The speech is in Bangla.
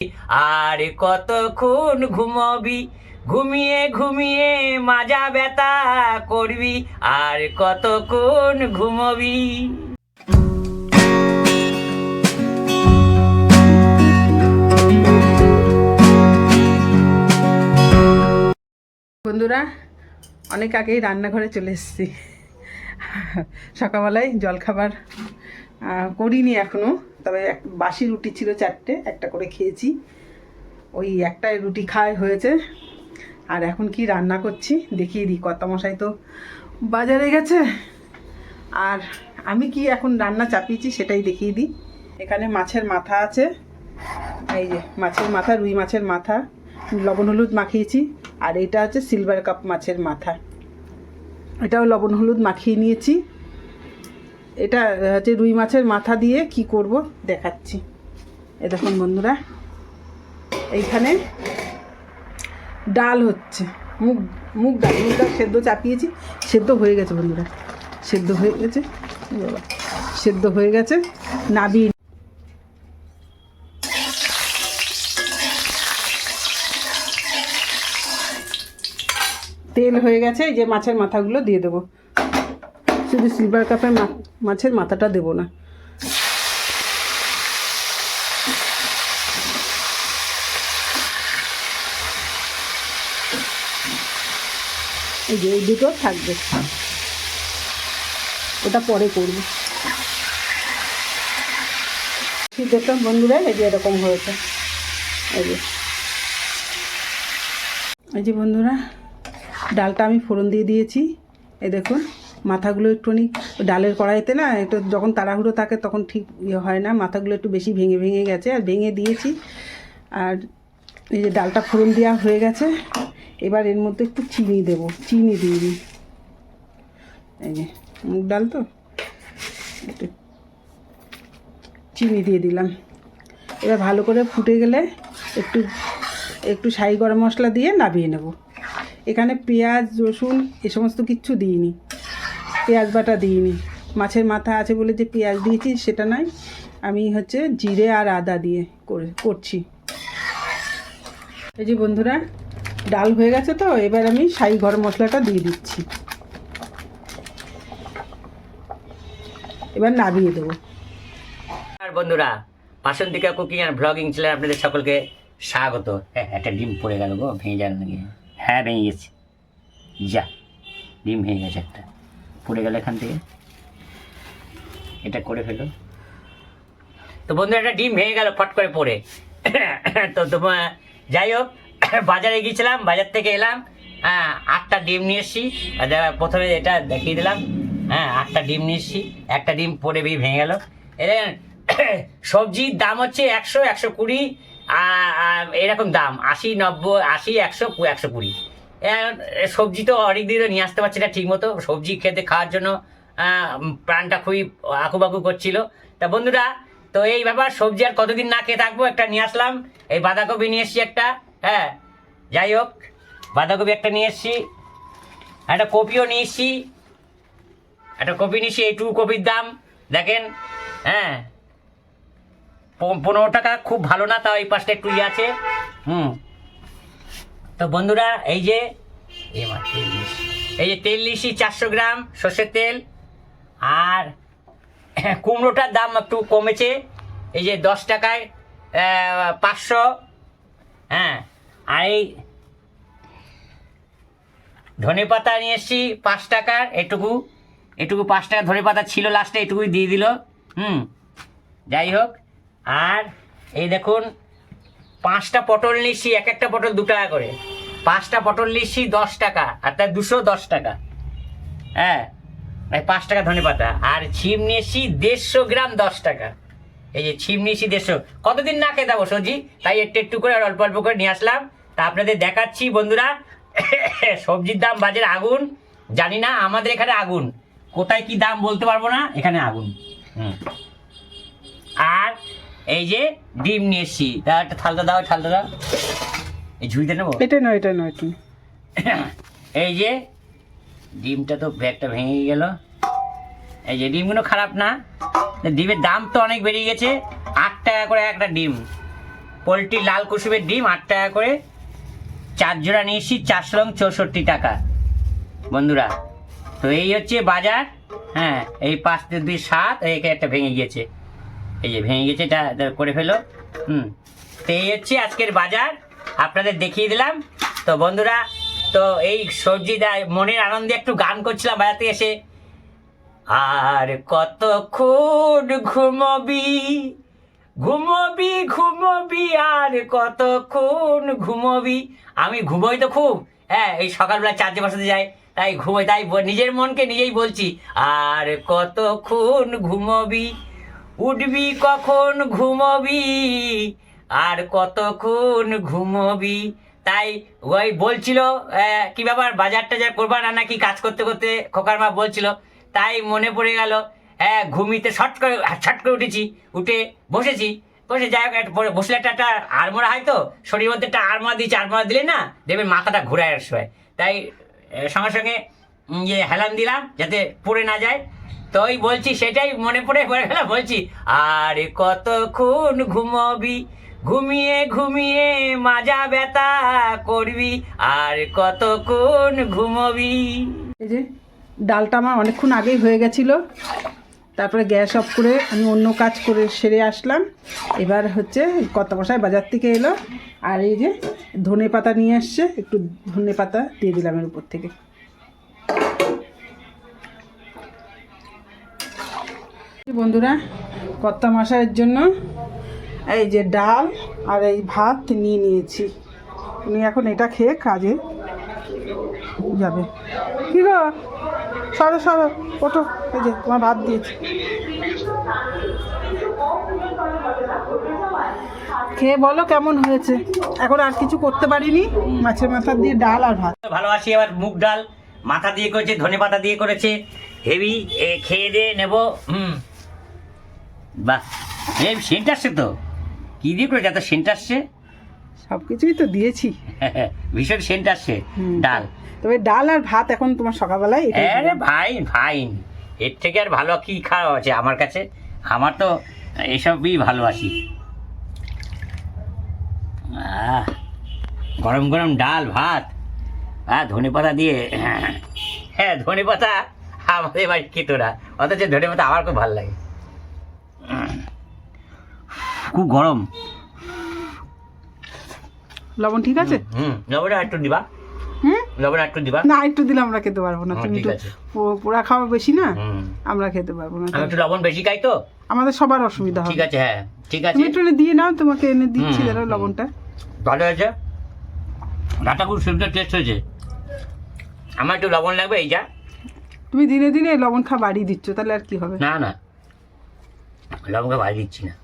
আর কতক্ষণ ঘুমাবি, ঘুমিয়ে ঘুমিয়ে মাজা ব্যথা করবি, আর কতক্ষণ ঘুমাবি। বন্ধুরা, অনেক আগেই রান্নাঘরে চলে এসেছি। সকালবেলায় জলখাবার করিনি এখনও, তবে বাসি রুটি ছিল 4টে, একটা করে খেয়েছি। ওই একটাই রুটি খাওয়া হয়েছে। আর এখন কি রান্না করছি দেখিয়ে দিই। কর্তামশাই তো বাজারে গেছে, আর আমি কি এখন রান্না চাপিয়েছি সেটাই দেখিয়ে দিই। এখানে মাছের মাথা আছে, এই যে মাছের মাথা, রুই মাছের মাথা, লবণ হলুদ মাখিয়েছি। আর এটা হচ্ছে সিলভার কাপ মাছের মাথা, এটাও লবণ হলুদ মাখিয়ে নিয়েছি। এটা হচ্ছে রুই মাছের মাথা দিয়ে কি করব দেখাচ্ছি। এ দেখুন বন্ধুরা, এইখানে ডাল হচ্ছে, মুগ ডাল সেদ্ধ চাপিয়েছি। সেদ্ধ হয়ে গেছে বন্ধুরা, সেদ্ধ হয়ে গেছে, বাবা সেদ্ধ হয়ে গেছে। নাবি তেল হয়ে গেছে, এই যে মাছের মাথাগুলো দিয়ে দেবো। শুধু সিলভার কাপের মাছের মাথাটা দেবো না। এই যে এই দুটো থাকবে, ওটা পরে করব। ঠিক দেখলাম বন্ধুরা, এই যে এরকম হয়েছে। এই যে বন্ধুরা, ডালটা আমি ফোড়ন দিয়ে দিয়েছি। এই দেখুন মাথাগুলো একটুখানি ডালের কড়াইতে না, একটু যখন তাড়াহুড়ো থাকে তখন ঠিক হয় না, মাথাগুলো একটু বেশি ভেঙে ভেঙে গেছে, আর ভেঙে দিয়েছি। আর এই যে ডালটা ফোড়ন দেওয়া হয়ে গেছে। এবার এর মধ্যে একটু চিনি দেবো, চিনি দিয়ে দিই। এই যে মুগ ডাল তো, একটু চিনি দিয়ে দিলাম। এবার ভালো করে ফুটে গেলে একটু শাহি গরম মশলা দিয়ে নামিয়ে নেব। এখানে পেঁয়াজ রসুন এ সমস্ত কিচ্ছু দিইনি, পেঁয়াজ বাটা দিইনি। মাছের মাথা আছে বলে যে পেঁয়াজ দিয়েছি সেটা নয়, আমি হচ্ছে জিরে আর আদা দিয়ে করছি। এই যে বন্ধুরা, ডাল হয়ে গেছে তো, এবার আমি শাহি গরম মশলাটা দিয়ে দিচ্ছি। এবার নামিয়ে দেবো। আর বন্ধুরা, বাসন্তিকা কুকিং আর ব্লগিং চ্যানেলে আপনাদের সকলকে স্বাগত। একটা ডিম পড়ে গেল গো, ভেঙে যাবে নাকি? হ্যাঁ ভেঙে গেছে, যা ডিম ভেঙে গেছে, একটা পড়ে গেল এখান থেকে, এটা করে ফেলো। তো বন্ধু, একটা ডিম ভেঙে গেল ফট করে পড়ে। তো তোমার যাই হোক, বাজারে গিয়েছিলাম, বাজার থেকে এলাম, 8টা ডিম নিয়ে এসছি। প্রথমে এটা দেখিয়ে দিলাম, 8টা ডিম নিয়ে এসছি। একটা ডিম পড়ে ভেঙে গেল। সবজির দাম হচ্ছে 100, 120, এরকম দাম, 80, 90, 80, 100, 120। সবজি তো অনেক দিন নিয়ে আসতে পারছি না ঠিক মতো, সবজি খেতে খাওয়ার জন্য প্রাণটা খুবই আকুবাকু করছিল। তা বন্ধুরা, তো এই ব্যাপার, সবজি আর কতদিন না খেয়ে থাকবো, একটা নিয়ে আসলাম। এই বাঁধাকপি নিয়ে এসছি একটা, যাই হোক বাঁধাকপি একটা নিয়ে এসছি, একটা কপিও নিয়ে এসছি, একটা কপি নিয়েছি। এইটুকু কপির দাম দেখেন, 15 টাকা, খুব ভালো না, তাও এই পাশটা একটু ইয়ে আছে। তো বন্ধুরা, এই যে তেল নিয়েছি 400 গ্রাম সর্ষের তেল। আর কুমড়োটার দাম একটু কমেছে, এই যে 10 টাকায় 500। আর এই ধনে পাতা নিয়ে এসছি 5 টাকার, এটুকু 5 টাকা ধনে পাতা ছিল লাস্টে, এটুকুই দিয়ে দিল। যাই হোক, আর এই দেখুন 5টা পটল নিচ্ছি, একটা পটল 2 টাকা করে। 5টা পটল নিচ্ছি 10 টাকা, আর তার 210 টাকা। 5 টাকা ধনে পাতা। আর ছিম নিয়েছি 150 গ্রাম 10 টাকা। এই যে ছিম নিয়েছি 150, কতদিন না খেতে যাবো সবজি, তাই একটু করে আর অল্প অল্প করে নিয়ে আসলাম। তা আপনাদের দেখাচ্ছি বন্ধুরা, সবজির দাম বাজারে আগুন, জানি না আমাদের এখানে আগুন, কোথায় কি দাম বলতে পারবো না, এখানে আগুন। আর এই যে ডিম নিয়ে এসছি, তা একটা থালটা দাও, এই ঝুড়িতে নেবো, এটা নয় তুমি। এই যে ডিমটা তো ব্যাগটা ভেঙে গেল। এই যে ডিমগুলো খারাপ না, ডিমের দাম তো অনেক বেড়ে গেছে, 8 টাকা করে একটা ডিম। পোলট্রি লাল কুসুমের ডিম 8 টাকা করে, 4 জোড়া নিয়ে এসেছি, 4 রং 64 টাকা বন্ধুরা। তো এই হচ্ছে বাজার। হ্যাঁ, এই 5 × 2 = 7, এই একটা ভেঙে গিয়েছে, এই যে ভেঙে গেছে, এটা করে ফেলো। তো এই হচ্ছে আজকের বাজার, আপনাদের দেখিয়ে দিলাম। তো বন্ধুরা, তো এই সবজি মনের আনন্দে একটু গান করছিলাম বাজাতে এসে। আর কতক্ষণ ঘুমবি ঘুমবি ঘুমবি, আর কতক্ষণ ঘুমবি। আমি ঘুমোই তো খুব, হ্যাঁ, এই সকালবেলা চার্জে বসাতে যাই, তাই ঘুমোই, তাই নিজের মনকে নিজেই বলছি, আর কতক্ষণ ঘুমবি, উঠবি কখন ঘুমবি, আর কতক্ষণ ঘুমবি। তাই ওই বলছিল কি ব্যাপার, বাজার টাজার করবা না নাকি, কাজ করতে করতে খোকার মা বলছিল, তাই মনে পড়ে গেল। হ্যাঁ, ঘুমিতে ছট করে উঠেছি, উঠে বসেছি, বসে যাই হোক, বসলে একটা আড়মোড়া হয়, তো শরীর মধ্যে একটা আড়মোড়া দিয়েছি, আড়মোড়া দিলে না দেখবেন মাথাটা ঘুরায় আসবে, তাই সঙ্গে সঙ্গে হেলান দিলাম যাতে পড়ে না যায়। তো ওই বলছি, সেটাই মনে পড়ে গেল, বলছি, আর কতক্ষণ ঘুমবি, ঘুমিয়ে ঘুমিয়ে মাজা ব্যথা করবি, আর কতক্ষণ ঘুমবি। এই যে ডালটা আমার অনেকক্ষণ আগেই হয়ে গেছিলো, তারপরে গ্যাস অফ করে আমি অন্য কাজ করে সেরে আসলাম। এবার হচ্ছে কর্তামশাই বাজার থেকে এলো, আর এই যে ধনে পাতা নিয়ে আসছে, একটু ধনে পাতা দিয়ে দিলাম এর উপর থেকে। বন্ধুরা, কর্তামশাইয়ের জন্য এই যে ডাল আর এই ভাত নিয়ে নিয়েছি, উনি এখন এটা খেয়ে কাজে যাবে। কি গো, সরো সরো, ওঠো, এই যে তোমার ভাত দিয়েছি, খেয়ে বলো কেমন হয়েছে। এখন আর কিছু করতে পারিনি, মাছের মাথা দিয়ে ডাল আর ভাত। ভালোবাসি। এবার মুগ ডাল মাথা দিয়ে করেছে, ধনে পাতা দিয়ে করেছে, হেভি, খেয়ে দিয়ে নেবো। বাহ, এই সেন্ট আসছে তো, কি দিয়ে করেছে এত সেন্ট আসছে? সব কিছুই তো দিয়েছি, ভীষণ সেন্ট আসছে ডাল। তবে ডাল আর ভাত এখন তোমার সকালবেলায় আরে ভাই ভাই, এর থেকে আর ভালো কি খাওয়া আছে আমার কাছে, আমার তো এসবই ভালোবাসি। গরম গরম ডাল ভাত, ধনে পাতা দিয়ে। হ্যাঁ, ধনে পাতা আমাদের বাড়ি খেতো না, অথচ ধনে পাতা আমার খুব ভালো লাগে। খুব গরম। লবণ ঠিক আছে? লবণ একটু দিবা, লবণ একটু দিবা। না, একটু দিলে আমরা খেতে পারবো না, তুমি তো পোড়া খাওয়া বেশি না, আমরা খেতে পারবো না। আমি একটু লবণ বেশি খাই তো, আমাদের সবার অসুবিধা হবে। ঠিক আছে, হ্যাঁ ঠিক আছে, তুমি একটু এনে দিয়ে নাও, তোমাকে এনে দিচ্ছি দাঁড়াও লবণটা। ভালো হয়েছে, ডাটা খুব সুন্দর টেস্ট হয়েছে। আমার একটু লবণ লাগবে, এই যা। তুমি দিনে দিনে লবণ খাওয়া বাড়িয়ে দিচ্ছ, তাহলে আর কি হবে? না না, লবণ খাওয়া বাড়িয়ে দিচ্ছি না।